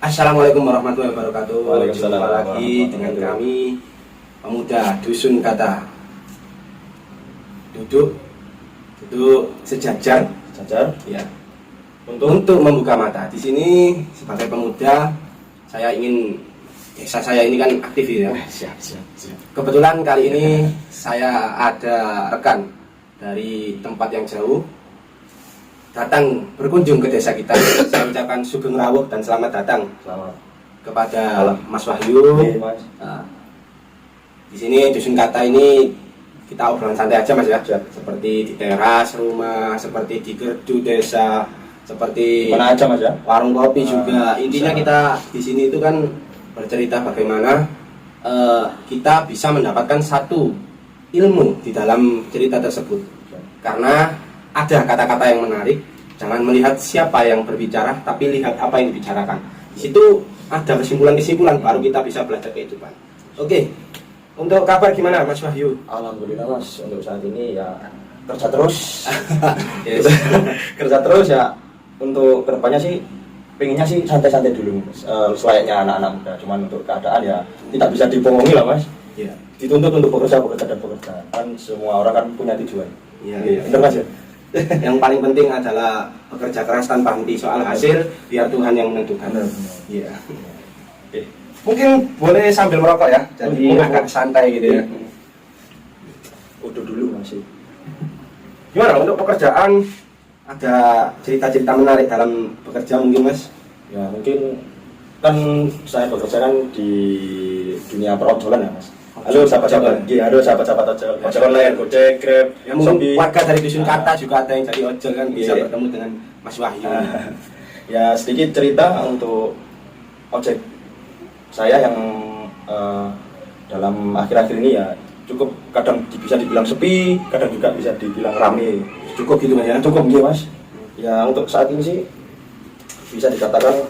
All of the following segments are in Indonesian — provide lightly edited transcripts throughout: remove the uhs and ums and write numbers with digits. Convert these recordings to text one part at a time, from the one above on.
Assalamualaikum warahmatullahi wabarakatuh. Waalaikumsalam Jumpa lagi dengan kami pemuda dusun kata. Duduk sejajar, ya. Untuk membuka mata. Di sini sebagai pemuda, saya ingin desa saya ini kan aktif ya. Siap. Kebetulan kali ini saya ada rekan dari tempat yang jauh datang berkunjung ke desa kita. Saya ucapkan sugeng rawuh dan selamat datang kepada Mas Wahyu. Mas. Nah, di sini dusun kata ini kita obrolan santai aja Mas ya. Seperti di teras rumah, seperti di gerdu desa, seperti Mana aja Mas ya? warung kopi juga. Intinya kita di sini itu kan bercerita bagaimana kita bisa mendapatkan satu ilmu di dalam cerita tersebut. Karena ada kata-kata yang menarik, jangan melihat siapa yang berbicara, tapi lihat apa yang dibicarakan. Di situ ada kesimpulan-kesimpulan, baru kita bisa belajar kehidupan. Oke, untuk kabar gimana Mas Wahyu? Alhamdulillah Mas, untuk saat ini ya kerja terus. Yes. Kerja terus ya. Untuk kedepannya sih, pengennya sih santai-santai dulu, selayaknya anak-anak muda. Cuman untuk keadaan ya tidak bisa dibohongi lah Mas. Iya. Dituntut untuk bekerja dan bekerja. Kan semua orang kan punya tujuan. Iya. Bener Mas ya? Yang paling penting adalah bekerja keras tanpa henti, soal hasil biar Tuhan yang menentukan. Iya. Oke. Mungkin boleh sambil merokok ya, jadi agak santai gitu ya. Udah dulu masih. Gimana untuk pekerjaan? Ada cerita-cerita menarik dalam bekerja mungkin Mas? Ya mungkin kan saya bekerja kan di dunia perojolan ya Mas. Halo sahabat-sahabat, halo sahabat-sahabat ojol online, Gojek, Grab, Ya mungkin Shopee. warga dari dusun kata juga ada yang jadi ojol kan bisa Iya. bertemu dengan Mas Wahyu. Ya sedikit cerita untuk ojek saya yang dalam akhir-akhir ini ya cukup kadang bisa dibilang sepi, kadang juga bisa dibilang rame. Cukup gitu Mas ya? Cukup gitu Mas. Ya untuk saat ini sih bisa dikatakan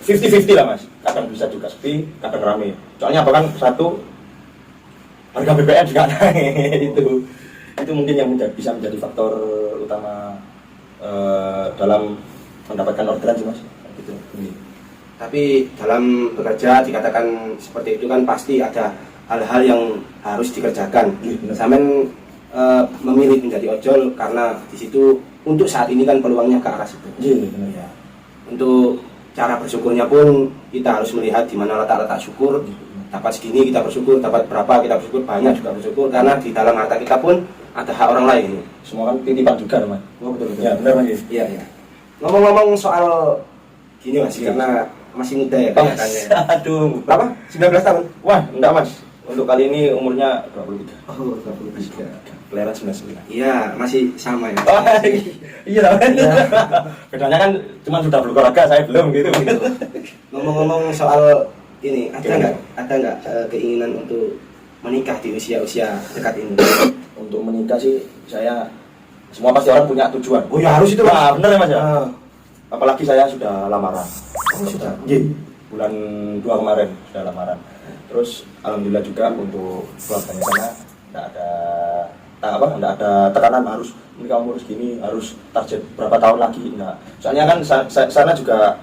50-50 lah Mas. Kadang bisa juga sepi, kadang rame. Soalnya apa kan, satu harga BBM juga naik. itu mungkin yang bisa menjadi faktor utama dalam mendapatkan orderan sih Mas. Gitu. Tapi dalam bekerja dikatakan seperti itu kan pasti ada hal-hal yang harus dikerjakan. Sampai memilih menjadi ojol karena di situ untuk saat ini kan peluangnya ke arah situ. Iya. Untuk cara bersyukurnya pun kita harus melihat di mana letak-letak syukur. Dapat segini kita bersyukur, dapat berapa kita bersyukur, banyak juga bersyukur karena di dalam harta kita pun ada hak orang lain. Semua kan titipan juga teman. Oh betul. Ya benar Mas. Iya. Ngomong-ngomong soal gini Mas, karena masih muda ya kelihatannya. Aduh. Berapa? 19 tahun? Wah, enggak Mas. Untuk kali ini umurnya 23. Oh, 23. Kelahiran 99. Iya, masih sama ya. Oh, iya. Bedanya kan cuma sudah berkeluarga, saya belum gitu. Ngomong-ngomong soal ini, ada nggak keinginan untuk menikah di usia dekat ini? Untuk menikah sih saya semua pasti orang punya tujuan. Oh ya harus itu Mas. Nah, benar ya Mas ya. Apalagi saya sudah lamaran. Oh sudah. Bulan 2 kemarin sudah lamaran. Terus alhamdulillah juga untuk keluarganya sana enggak ada tekanan harus menikah umur segini, harus target berapa tahun lagi, enggak. Soalnya kan sana juga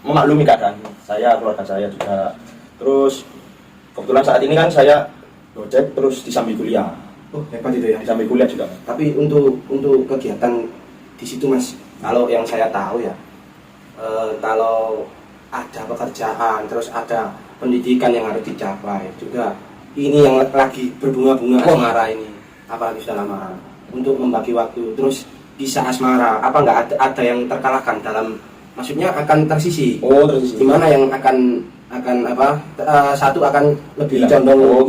memaklumi keadaan saya, keluarga saya juga. Terus kebetulan saat ini kan saya Gojek terus disambi kuliah. Oh hebat itu ya. Disambi kuliah juga. Tapi untuk kegiatan di situ Mas, kalau yang saya tahu ya, kalau ada pekerjaan, terus ada pendidikan yang harus dicapai juga. Ini yang lagi berbunga-bunga asmara ini, apalagi sudah lamaran. Untuk membagi waktu, terus bisa asmara, apa nggak ada yang terkalahkan dalam, maksudnya akan tersisi. Oh tersisi. Gimana yang akan satu akan lebih condong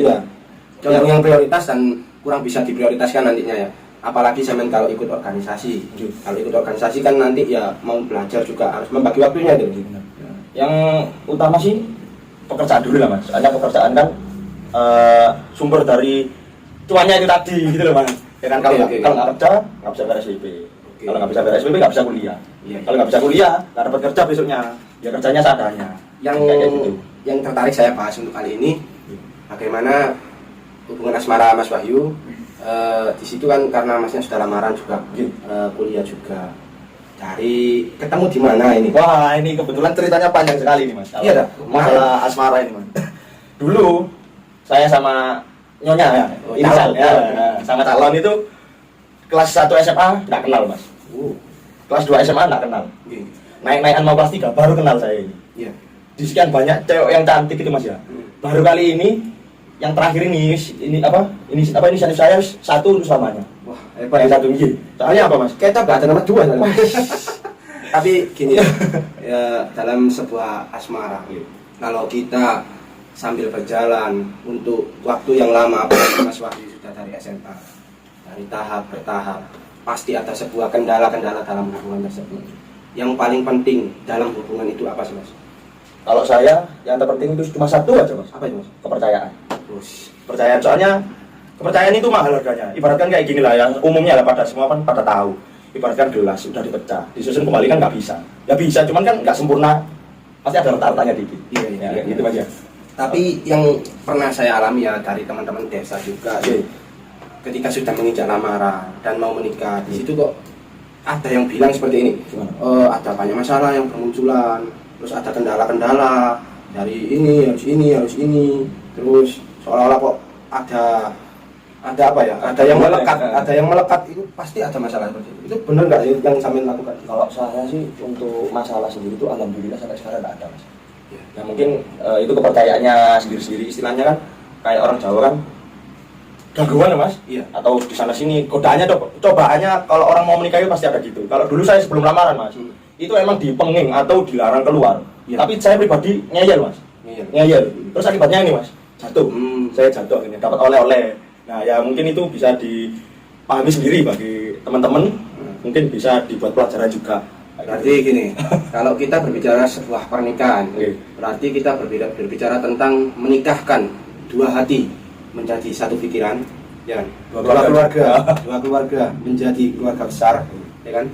condong yang prioritas dan kurang bisa diprioritaskan nantinya ya. Apalagi zaman kalau ikut organisasi. Kalau ikut organisasi kan nanti ya mau belajar juga harus membagi waktunya itu. Yang utama sih pekerjaan dulu lah Mas. Soalnya pekerjaan kan sumber dari cuannya itu tadi gitu loh Mas. Ya kan kalau nggak kerja nggak bisa bayar SPP. Kalau nggak bisa bayar SPP nggak bisa kuliah. Kalau nggak bisa kuliah nggak dapat kerja besoknya. Ya kerjanya seadanya. Yang tertarik saya bahas untuk kali ini bagaimana hubungan asmara Mas Wahyu. Di situ kan karena masnya sudah lamaran juga, kuliah juga. dari ketemu di mana ini? Wah, ini kebetulan ceritanya panjang sekali nih Mas. Iya, dah. Masalah asmara ini Mas. Dulu saya sama nyonya ya, Oh, inisial calon. ya, sama calon itu kelas 1 SMA nggak kenal Mas. Kelas 2 SMA nggak kenal. Oke. Naik-naikan mau kelas 3 baru kenal saya ini. Iya. Di sekian banyak cewek yang cantik itu Mas ya. Baru kali ini yang terakhir ini apa? Inisiatif saya satu untuk selamanya. Wah, Hebat yang satu ini. Soalnya apa Mas? Kita nggak ada nomor 2 soalnya. Tapi gini ya, dalam sebuah asmara, kalau kita sambil berjalan untuk waktu yang lama, apalagi Mas Wahyu sudah dari SMA, dari tahap bertahap, pasti ada sebuah kendala-kendala dalam hubungan tersebut. Yang paling penting dalam hubungan itu apa sih Mas? Kalau saya yang terpenting itu cuma satu aja Mas. Apa itu Mas? Kepercayaan. Terus, Percayaan, soalnya kepercayaan itu mahal harganya. Ibaratkan kayak gini lah ya, umumnya lah pada semua kan pada tahu. Ibaratkan gelas sudah dipecah, disusun kembali kan nggak bisa. Ya bisa, cuman kan nggak sempurna. Pasti ada retak-retaknya dikit. Iya. Gitu aja. Tapi yang pernah saya alami ya dari teman-teman desa juga, ketika sudah menginjak lamaran dan mau menikah, di situ kok ada yang bilang seperti ini. Ada banyak masalah yang bermunculan, terus ada kendala-kendala dari ini harus ini, terus seolah-olah kok ada apa ya? Ada yang melekat itu pasti ada masalah seperti itu. Itu benar nggak sih yang sampean lakukan? Kalau saya sih untuk masalah sendiri itu alhamdulillah sampai sekarang nggak ada Mas. Ya mungkin itu kepercayaannya sendiri-sendiri, istilahnya kan kayak orang Jawa kan gangguan ya Mas. Iya. Atau di sana sini godaannya cobaannya kalau orang mau menikah itu pasti ada gitu. Kalau dulu saya sebelum lamaran Mas, itu emang dipenging atau dilarang keluar. Iya. Tapi saya pribadi ngeyel Mas. Ngeyel. Terus akibatnya ini Mas, jatuh. Saya jatuh akhirnya dapat oleh-oleh. Nah, ya mungkin itu bisa dipahami sendiri bagi teman-teman. Mungkin bisa dibuat pelajaran juga. Berarti gini, kalau kita berbicara sebuah pernikahan, Oke. berarti kita berbicara tentang menikahkan dua hati menjadi satu pikiran, ya kan? Dua keluarga menjadi keluarga besar, ya kan?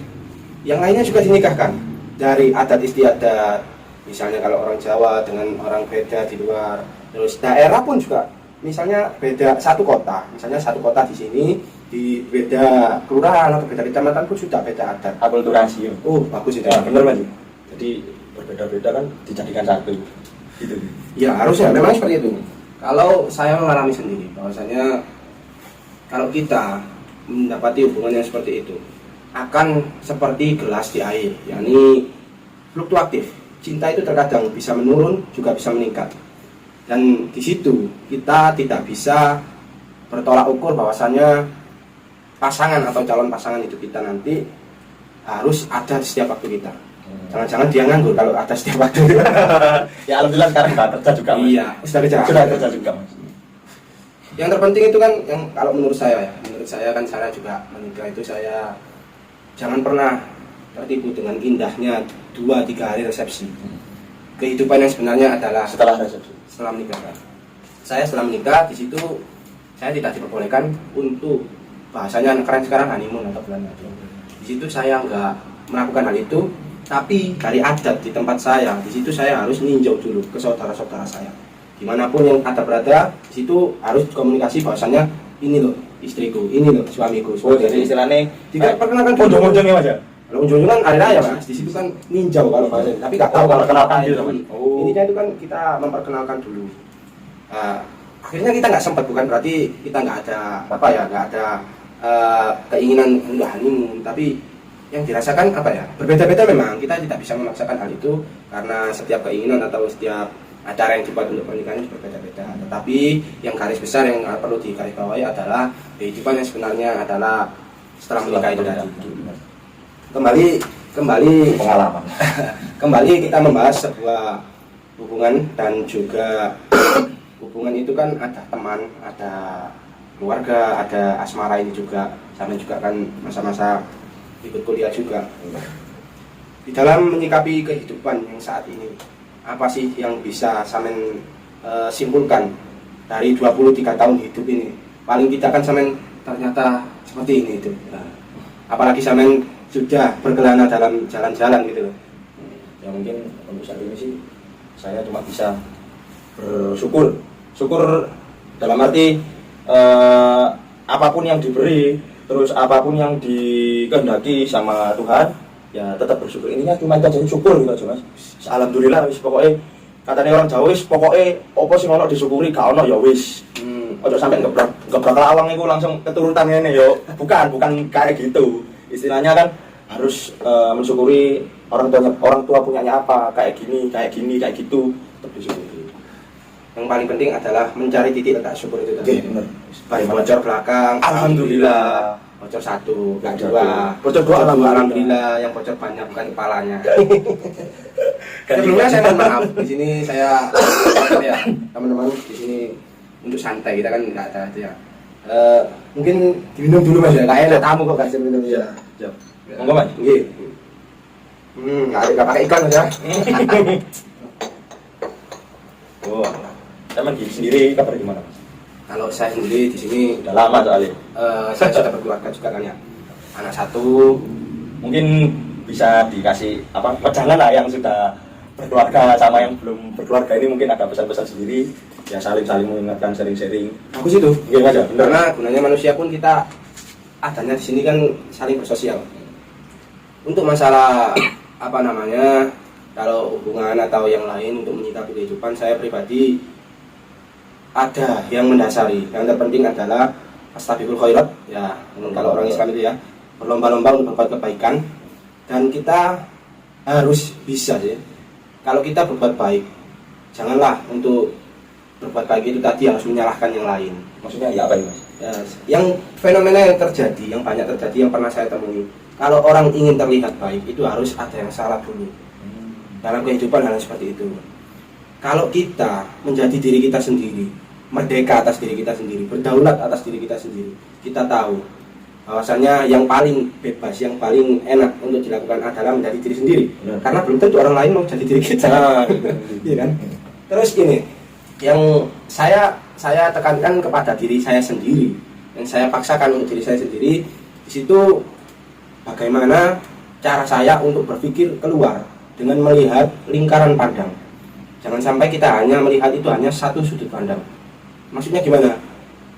Yang lainnya juga dinikahkan dari adat istiadat, misalnya kalau orang Jawa dengan orang beda di luar, terus daerah pun juga, misalnya beda satu kota, misalnya satu kota di sini di beda kelurahan atau beda kecamatan pun sudah beda adat. Akulturasi. Oh, bagus itu. Ya, bener Mas. Jadi berbeda-beda kan dijadikan satu. Gitu. Ya, harusnya memang seperti itu. Kalau saya mengalami sendiri bahwasanya kalau kita mendapati hubungan yang seperti itu akan seperti gelas di air, yakni fluktuatif. Cinta itu terkadang bisa menurun, juga bisa meningkat. Dan di situ kita tidak bisa bertolak ukur bahwasanya pasangan atau calon pasangan itu kita nanti harus ada di setiap waktu kita. Jangan-jangan dia nganggur kalau ada setiap waktu. Ya alhamdulillah sekarang sudah kerja juga Mas. Iya, sudah kerja juga Mas. Yang terpenting itu kan yang kalau menurut saya kan saya juga menikah itu saya jangan pernah tertipu dengan indahnya 2-3 hari resepsi. Kehidupan yang sebenarnya adalah Setelah resepsi. setelah menikah. Saya setelah menikah di situ saya tidak diperbolehkan untuk bahasanya anak keren sekarang honeymoon atau bulan madu. Di situ saya nggak melakukan hal itu, tapi dari adat di tempat saya, di situ saya harus ninjau dulu ke saudara-saudara saya. Dimanapun yang ada berada, di situ harus komunikasi bahwasanya ini loh istriku, ini loh suamiku. Oh, jadi istilahnya tidak perkenalkan ujung-ujung ya Mas ya. Kalau ujung-ujung kan hari raya Mas, di situ kan ninjau kalau bahasa, tapi nggak tahu kalau perkenalkan kenalkan dulu, dulu. Mas. Oh. Intinya itu kan kita memperkenalkan dulu. Akhirnya kita nggak sempat, bukan berarti kita nggak ada apa ya, nggak ada keinginan untuk honeymoon, tapi yang dirasakan apa ya, berbeda-beda. Memang kita tidak bisa memaksakan hal itu karena setiap keinginan atau setiap acara yang dibuat untuk pernikahan itu berbeda-beda. Tetapi yang garis besar yang perlu digarisbawahi adalah kehidupan yang sebenarnya adalah setelah menikah itu tadi. Kembali Pengalaman. kembali kita membahas sebuah hubungan, dan juga hubungan itu kan ada teman, ada keluarga, ada asmara ini juga. Sama juga kan masa-masa ikut kuliah juga. Di dalam menyikapi kehidupan yang saat ini, apa sih yang bisa Samen simpulkan dari 23 tahun hidup ini? Paling tidak kan Samen ternyata seperti ini itu. Apalagi Samen sudah berkelana dalam jalan-jalan gitu loh. Ya mungkin untuk saat ini sih saya cuma bisa bersyukur. Syukur dalam arti apapun yang diberi, terus apapun yang dikehendaki sama Tuhan, ya tetap bersyukur. Ininya cuma aja syukur gitu aja mas. Alhamdulillah wis pokoknya katanya orang Jawa wis pokoknya apa sing ono disyukuri gak ono ya wis. Ojo sampai gebrak lawang itu langsung keturutan ini yo. Bukan kayak gitu. Istilahnya kan harus mensyukuri orang tua punyanya apa, kayak gini, kayak gitu, tetap disyukuri. Yang paling penting adalah mencari titik letak syukur itu tadi. Benar. Baik bocor belakang, Alhamdulillah. Bocor 1, enggak 2. Bocor 2 alhamdulillah, yang bocor banyak bukan kepalanya. Sebelumnya saya mohon maaf, di sini saya ya, teman-teman di sini untuk santai, kita kan enggak ada itu ya. Mungkin diminum dulu Mas ya, kayaknya ada tamu kok kasih minum ya. Siap. Monggo Mas. Nggih. Enggak pakai iklan Mas ya. Oh. Teman sendiri kabar gimana Mas? Kalau saya sendiri di sini Udah lama soalnya. Saya sudah berkeluarga juga kan ya. Anak 1. Mungkin bisa dikasih apa pejangan lah yang sudah berkeluarga sama yang belum berkeluarga ini, mungkin ada pesan-pesan sendiri ya, saling mengingatkan, sharing. Bagus itu. Iya aja. Karena gunanya manusia pun kita adanya di sini kan saling bersosial. Untuk masalah apa namanya, kalau hubungan atau yang lain untuk menyikapi kehidupan, saya pribadi ada yang mendasari. Yang terpenting adalah astabiqul khairat ya, kalau orang Islam itu ya, berlomba-lomba untuk berbuat kebaikan, dan kita harus bisa sih. Kalau kita berbuat baik, janganlah untuk berbuat baik itu tadi harus menyalahkan yang lain. Maksudnya ya apa ini Mas? Ya, yang fenomena yang terjadi, yang banyak terjadi, yang pernah saya temui, kalau orang ingin terlihat baik itu harus ada yang salah dulu. Dalam kehidupan hal seperti itu. Kalau kita menjadi diri kita sendiri, merdeka atas diri kita sendiri, berdaulat atas diri kita sendiri, kita tahu bahwasanya yang paling bebas, yang paling enak untuk dilakukan adalah menjadi diri sendiri. Karena belum tentu orang lain mau jadi diri kita. Iya kan? Terus ini yang saya tekankan kepada diri saya sendiri, yang saya paksakan untuk diri saya sendiri. Di situ bagaimana cara saya untuk berpikir keluar dengan melihat lingkaran pandang. Jangan sampai kita hanya melihat itu hanya satu sudut pandang. Maksudnya gimana?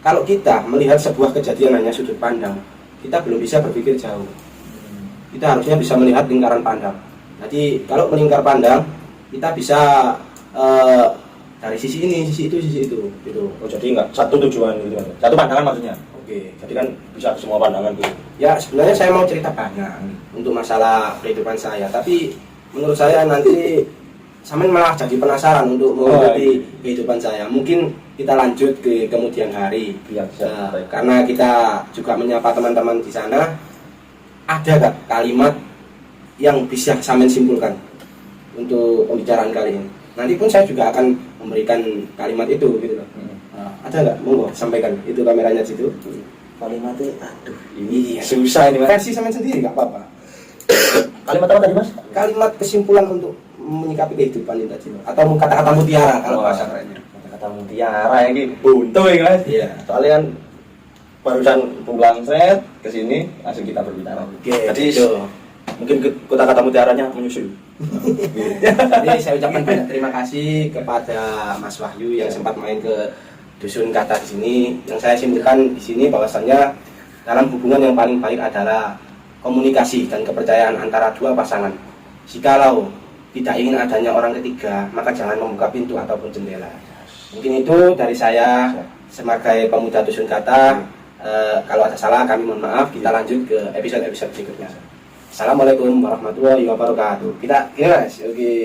Kalau kita melihat sebuah kejadian hanya sudut pandang, kita belum bisa berpikir jauh. Kita harusnya bisa melihat lingkaran pandang. Jadi kalau melingkar pandang, kita bisa dari sisi ini, sisi itu, gitu. Oh, jadi enggak satu tujuan gitu, satu pandangan maksudnya. Oke. Jadi kan bisa semua pandangan gitu. Ya sebenarnya saya mau cerita banyak untuk masalah kehidupan saya, tapi menurut saya nanti sampean malah jadi penasaran untuk mengikuti kehidupan saya. Mungkin kita lanjut ke kemudian hari. Ya, karena kita juga menyapa teman-teman di sana. Ada gak kalimat yang bisa sampean simpulkan untuk pembicaraan kali ini? Nanti pun saya juga akan memberikan kalimat itu gitu loh. Ada nggak? Monggo sampaikan. Itu kameranya situ. Kalimatnya aduh ini susah ini Mas. Versi sampean sendiri nggak apa-apa. Kalimat apa tadi Mas? Kalimat kesimpulan untuk menyikapi kehidupan itu tadi, atau kata-kata mutiara kalau bahasa kerennya. Kata-kata mutiara ini buntu ya Mas. Iya. Soalnya kan barusan pulang set ke sini langsung kita berbicara. Oke. Jadi itu. Mungkin kata-kata mutiaranya menyusul. Jadi saya ucapkan banyak terima kasih kepada Mas Wahyu yang sempat main ke dusun kata di sini. Yang saya simpulkan di sini bahwasanya dalam hubungan yang paling baik adalah komunikasi dan kepercayaan antara dua pasangan. Jikalau tidak ingin adanya orang ketiga, maka jangan membuka pintu ataupun jendela. Mungkin itu dari saya sebagai pemuda dusun kata. Kalau ada salah kami mohon maaf. Kita lanjut ke episode berikutnya. Assalamualaikum warahmatullahi wabarakatuh. Kita ini Mas, oke.